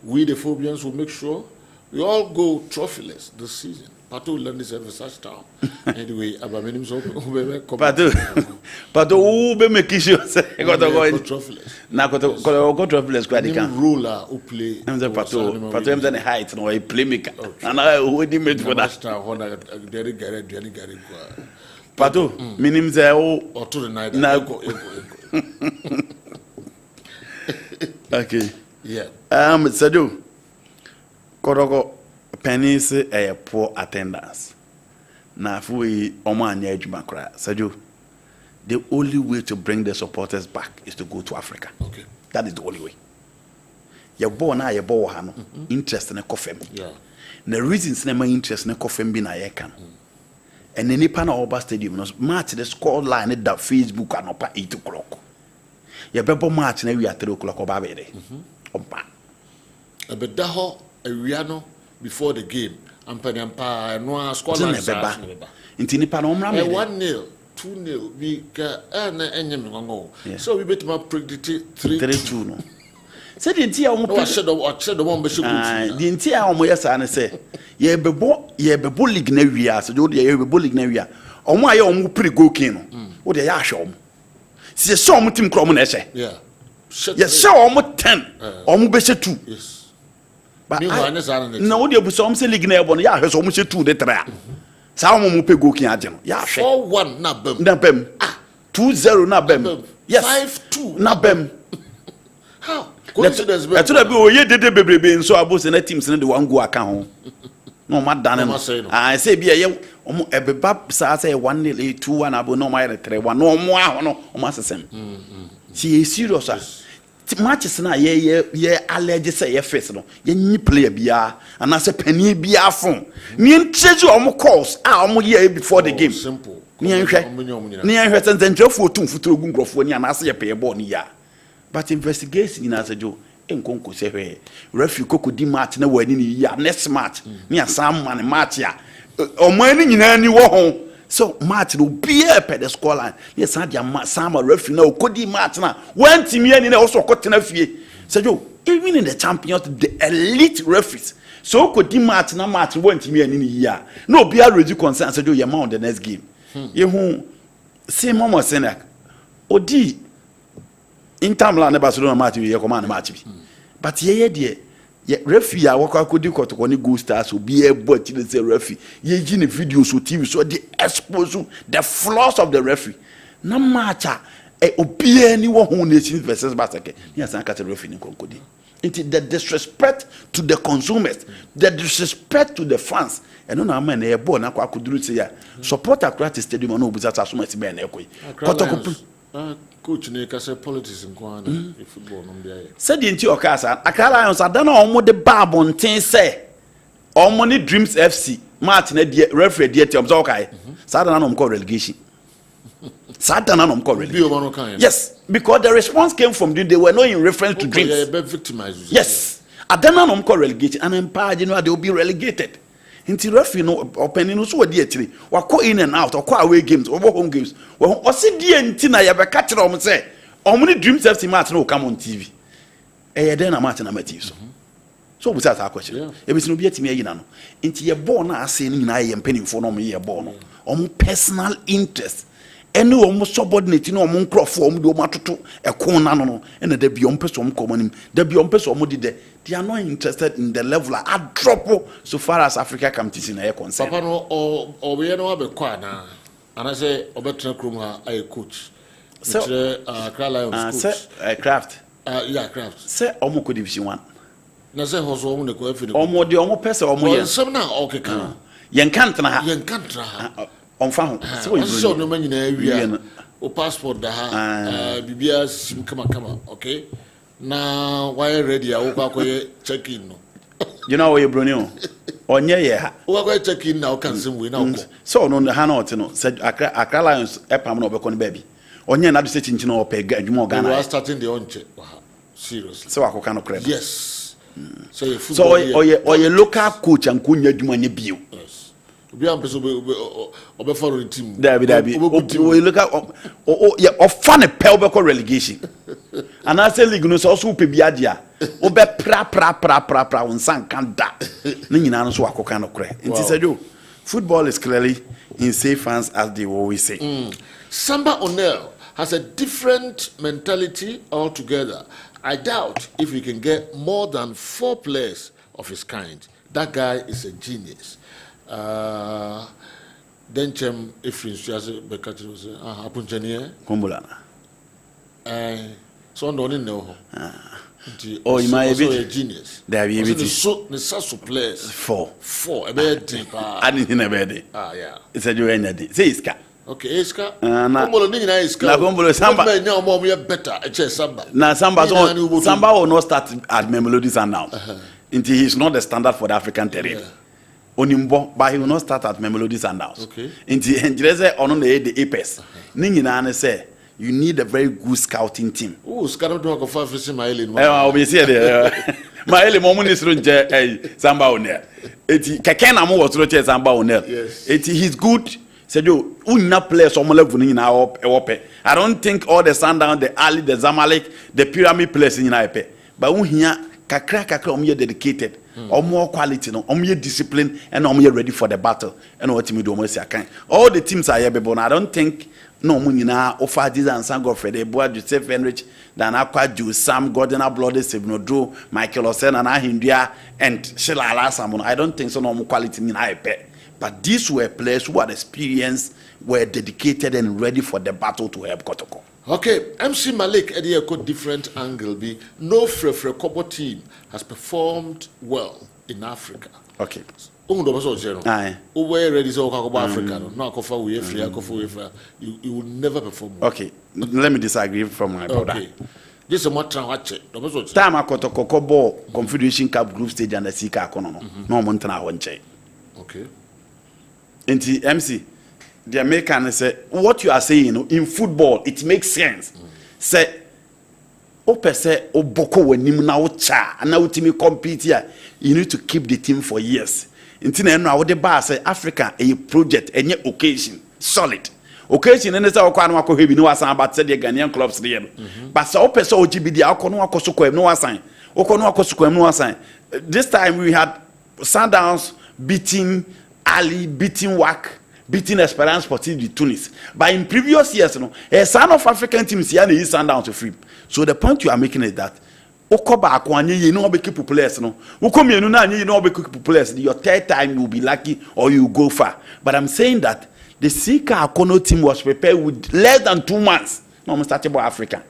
We the Phobians will make sure we all go trophyless this season. Pato learn this every such time. Anyway, Abamenim so Pato who be make sure say go trophyless. Na go trophyless kwa dika. Ruler who play. I'm the Pato em the height no a playmaker. And I who dey made for that. Pato minim say o to the night. Okay. Yeah. Sadu Korogo pennies a poor attendance. Na fui omanya ejuma Sadu, the only way to bring the supporters back is to go to Africa. Okay. That is the only way. Your boy na your boy hano interest in a coffee. Yeah. The reasons na my interest in a coffee be na yekan. And any pana over stadium no match the score line at Facebook and up 8 o'clock. Your bebo match na we at 3 o'clock oba bere. Oba. But that Ariano before the game, Ampa no score line into Nipa no 1-0, 2-0, we can so we bet my predict 3-2 no. Said the entire the one the entire almost say ye bebo league na wia so do ye bebo league na wia omo aye omo pre go kin no wo de ya hwe omo se so omo team kro omo na ehye yeah ye se omo 10 omo be she 2 yes but na wo de buso omo se league na ebo no ya hwe so omo she 2 de 3 sa omo pe go kin age no ya hwe 4-1 na bem 2-0 na bem yes 5-2 na bem how coincidence be to be oye dede bebrebe nso abose na teams na de wan go aka ho no ma dane no I say bi ye omo ebeba sa say 1-0 2-1 abo no ma 3-1 no omo aho no omo asesem si serious matches na ye allergy say ye face no ye nyi player bia and say pani bia fon ni ntreju omo calls omo ye before the game simple ni enhwe sententrefo otum futuro gu nkrofo ni anase ye pay ball ni ya. But investigation in as a Joe, enkonko se referee koko di match na wani ni ya next match ni asam man match ya omani nyina ni wo ho so match no be per the score line ni san dia sam referee na okodi match na one team ya ni na also okotena fie se Joe even in the champions the elite referees so okodi match na match one team ya ni ya no be a ready concern se Joe ye ma on the next game ye hu say momo senak odi Inter ne Barcelona match we command match bi but ye de referee a wakwa kodi kotoko ni Gold Stars obi e bo ti say referee ye gi ne video so TV so the expose the flaws of the referee na match obi ani wo ho nation versus Barcelona ni asan ka referee ni konkodi Into the disrespect to the consumers, the disrespect to the fans. And no man a born I could say support a stadium and no business as much ben coach Nika say politics in Kwana football no be. Said into your casa, Accra Lions, I don't know how the bar on ten say. All money dreams FC, Martin referee dear terms okay. Saturday call relegation. Saturday call relegation. Yes, because the response came from them, they were not in reference to dreams. Victimized. Yes. Adana call relegation and Empire General they will be relegated. Until referee no opening no so dey actually. We call in and out or call away games or home games. Well, o see dey ntina ya be catch them say, "Omni dreams FC match no come on TV." Then a match na match so. So we start our question. Ebi sino bi atimi ayina no. Nti ye ball na ase ni nyina ye mpanimfo no mo ye ball no. Omo personal interest. Ene omo subordinate no omo nkrofo omo de omo atoto ekon na no. Ene da bi omo peso omo komonim. Da bi omo peso omo de they are not interested in the level I drop so far as Africa comes in a concern. Papa no or we no be kwa na. And I say obetra krom ha I coach. So Accra Lions coach. Craft. Yeah, Craft. Say omo ko division 1. Na say hoso omo ne ko afi ne. Omo de omo pese omo ye. Nsem na okeka. Yen kantra ha. Yen kantra ha. Onfa ho. So you so no man nyina awia. O passport da ha. Bibia sim kama, okay? Na why ready? I will check in. No. You know where you Brunio? Onye ye ha. We go check in now. Can sim we now. So no the hanot no. Said Accra Lions epam no be kon baby. Onye na do say chinchino o pe adwuma Ghana. We are starting the onche. Wow. Seriously. So akoko no crema. Yes. So you so oye local coach and kunya adwuma ne bio. Yes. Obi am person obe follow the team. Dabi. We look at yeah, of fun pe obe call relegation. And I say league no so pe bia dia. Obe pra unsan kan da. Ni nyina no so akoka no kre. Nti say do football is clearly in safe hands as they always say. Samba O'Neil has a different mentality altogether. I doubt if we can get more than 4 players of his kind. That guy is a genius. Then chem Efrin Suase Bekati was Apunchania Kumbulana. So no know. Oh, you might be a genius. There be so the Sasso players 4 a bit deep. I didn't have it. Yeah. It's a journey. Say Iska. Okay, Iska. Kumbolo ningi na Iska. Na Kumbolo Samba. No more we better. It's Samba. Na Samba will not start at Melodies and now. Until he's not the standard for the African terrain. Onimbo, but he will not start at Melody Sundowns. Okay. Inti on the Apes. Ningi na say you need a very good scouting team. Oh, scouting do go for fishing my Ellen. We see there. My Ellen momu ni srunje Samba Onel. Eti keke na mo wo srunje Samba Onel. Yes. Eti he's good. Said you unna players on level ni na ope. I don't think all the Sundowns, the Ali, the Zamalek, the Pyramid players ni na epe. But unhia kakra omo dedicated. Or more quality, no, or more discipline, and or more ready for the battle. And what me do almost I all the teams are here, but I don't think no money now offer this and San Godfrey, the boy Joseph Henrich, then Aqua Jew, Sam Gordon, Bloody Sevno Drew, Michael Osen, and Ahindia, and Sheila Alasamon. I don't think so no more quality in IP. But these were players who had experienced, were dedicated and ready for the battle to help Kotoko. Okay, MC Malik Eddie a different angle be no Frefre Kobo team has performed well in Africa. Okay. Aye. Ready so Africa. No, you will never perform well. Okay. Let me disagree from my brother. Okay. This is what watch it. Time I got Kobo Confederation Cup group stage and the Sika Kono. No Montana one check. Okay. Into MC. The American say what you are saying in football it makes sense. Say opese oboko wenim na ucha na utimi compete here you need to keep the team for years. Intina no awode ba say Africa a project enye occasion solid. Occasion ene say okwa no akọ hebi no wasan but say the Ghanaian clubs there. But say opese OGB dia akọ no akoso kwam no wasan. Okọ no akoso kwam no wasan. This time we had Sundowns beating Ali, beating WAC, beating Esperance Sportive de Tunis. But in previous years, a son of African teams here is Sundowns to free. So the point you are making is that Okoba Akwanye, you know, be keep players. No, Ukomi, you know, be keep players. Your third time you will be lucky or you will go far. But I'm saying that the Sika Akono team was prepared with less than 2 months. No, I'm starting about Africa.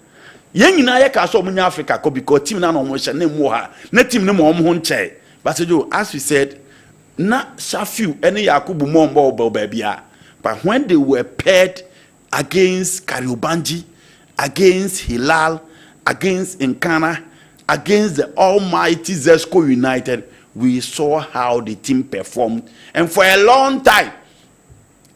yen nyina ye ka so omunya Africa ko because team na no mo hye na mu ha na team no mo ho nche but so as we said na Shafiu ene Yakubu Mombo babia but when they were paired against Kariobangi, against Hilal, against Nkana, against the almighty Zesco United, we saw how the team performed. And for a long time,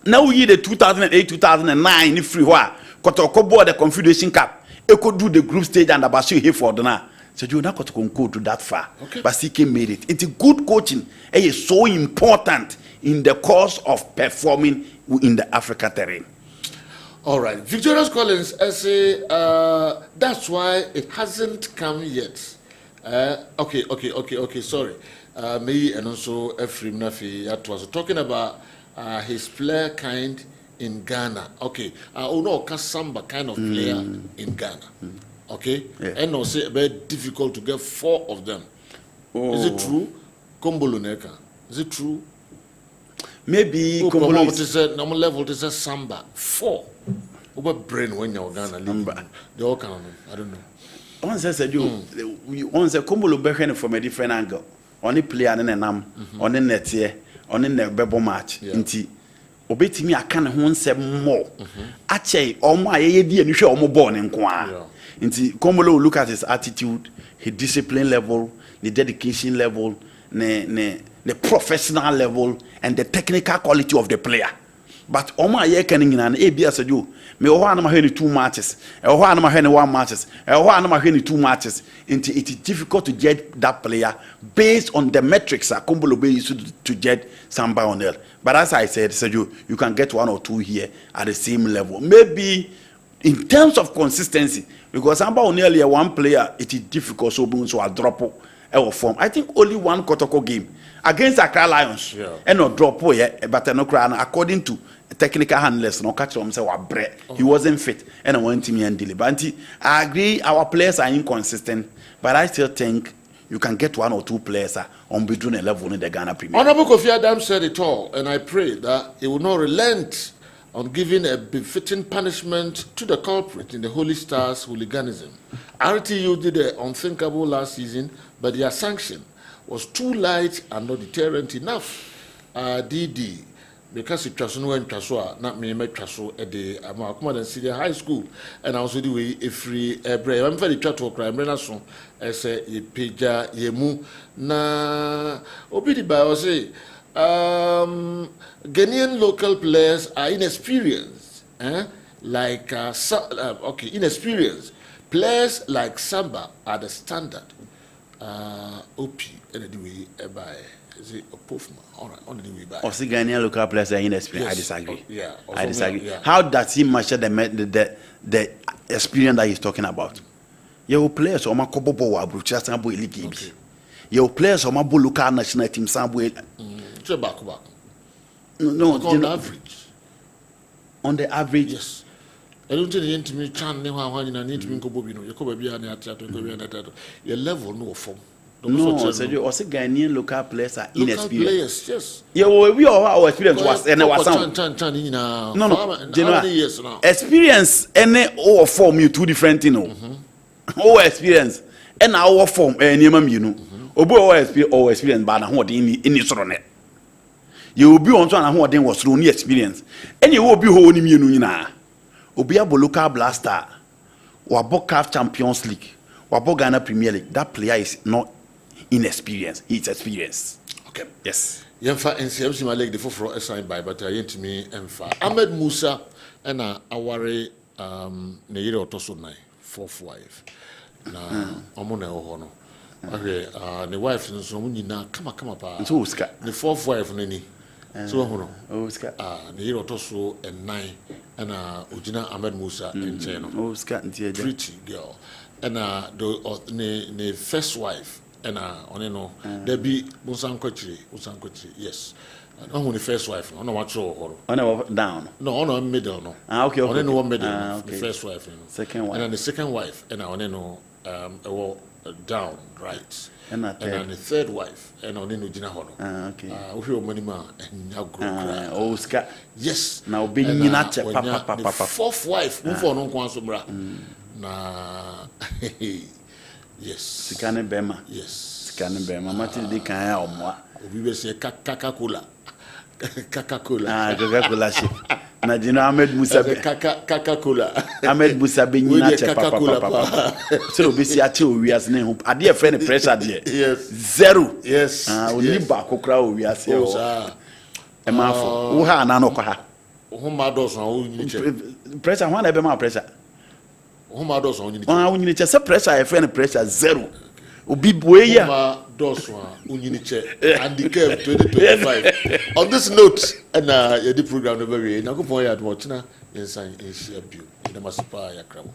now we the 2008-2009 free war, Kotoko the Confederation Cup, it could do the group stage and Abasu here for Dana. So you not go to that far. Okay. But CK made it. It's a good coaching. It is so important in the course of performing in the Africa terrain. All right, Victorious Collins, I say that's why it hasn't come yet. Okay. Sorry. Me and also Ephraim Nafi was talking about his player kind in Ghana. Okay, Kasamba kind of player in Ghana. Okay, and also very difficult to get 4 of them. Is it true? Komboloneka. Is it true? Maybe Kombolo is a normal level. Is a Samba 4. Over brain when you're Ghana number. They all count. I don't know. One says you. One says Kombolo behind from a different angle. Only player and a nam. On the net here. On the bebo match. Inti. Obeti me I can one say more. Actually, all my AD and you show more born in Kwa. Inti Kombolo look at his attitude, his discipline level, the dedication level, the professional level, and the technical quality of the player. But Oma ye can in an ABS you. Me o na ma hwe 2 matches. E o na ma hwe 1 matches. E o na ma hwe 2 matches. It is difficult to judge that player based on the metrics that Kombolo be used to judge Samba Onel. But as I said, you can get 1 or 2 here at the same level. Maybe in terms of consistency, because Samba Onel here 1 player, it is difficult so I'll drop our form. I think only 1 Kotoko game against Accra Lions. And no drop but no cry according to technical handlers no catch him say he wasn't fit and I want him and delay. But I agree our players are inconsistent, but I still think you can get 1 or 2 players on between a level in the Ghana Premier. Honorable Kofi Adam said it all, and I pray that he will not relent on giving a befitting punishment to the culprit in the Holy Stars hooliganism. RTU did the unthinkable last season, but their sanction was too light and not deterrent enough. DD, because it was no traso, not me, my traso at the Amakuman Senior High School, and also the way a free break. I'm very chat to crime, Renason, as a peja yemu na obidi by say, Ghanaian local players are inexperienced, like, inexperienced. Players like Samba are the standard. OP, anyway, by. Is it a Pofma? All right, on the way back. Also, Ghanaian local players are inexperienced. Yes. I disagree. I disagree. How does he measure the experience that he's talking about? Your players are my Kobobo wa Brucha Sambo Eliki. Your players are my local national team Sambo. Back. No, on the average. On the average, yes. I don't tell you to me, Chan, need to be Kobobino, you could be an athlete, your level no form. No, so you also Ghanaian local players are inexperienced. Players, yes. Yeah, we all our experience was and was no. Experience any or form you 2 different things. Our experience and our form you know. Obo experience but na in this run. You will be on to and what was through experience. And you will be holding you know. Obi abo local blaster or CAF Champions League or Ghana Premier League. That player is not inexperienced. He's experienced. Okay. Yes. Yemfa NCMC my leg the for assigned by but I yent me emfa Ahmed Musa and aware ne yire otoso 9 4th wife. Na omo na ho no. Okay, the wife so nyina kama pa. So Oscar. The 4th wife nani. So ho no. Oscar. Ne yire otoso 9 and Ojina Ahmed Musa in Cheno. Oscar ntie pretty girl. And the first wife and no there be Usankochi, yes. And the first wife, on what show down. No, on middle no. Okay. On one middle, the first wife, second wife. And then the second wife, and down, right. And then the third wife, and on the Jina Hono. Okay. Monima and now grow. Oscar. Yes. Now being papa. 4th wife, move on Kwansubra. na yes Sikane Bema. yes Sikane Bema. Martin de Kaya Omwa. We will say Coca-Cola. Coca-Cola. Ah, Coca-Cola ship. Na jino Ahmed Musa Coca-Cola. Ahmed Musa be nyina che papa. So be si ache owiase ne ho. Ade e friend pressure de. Yes. Zero. Yes. Ah, oni ba kokra owiase Oh, o. sir. E ma fo. Wo ha na no kwa ha. Homa dos na wo nyini che. Pressure ho na be ma pressure. Homa dos na wo nyini che. Ah, wo nyini che se pressure e friend pressure zero. Obi boye ya. Homa dos na wo nyini che. Handicap 2025. On this note, and the program never we. Na go point at watch na inside in share view. Na masipa ya kramo.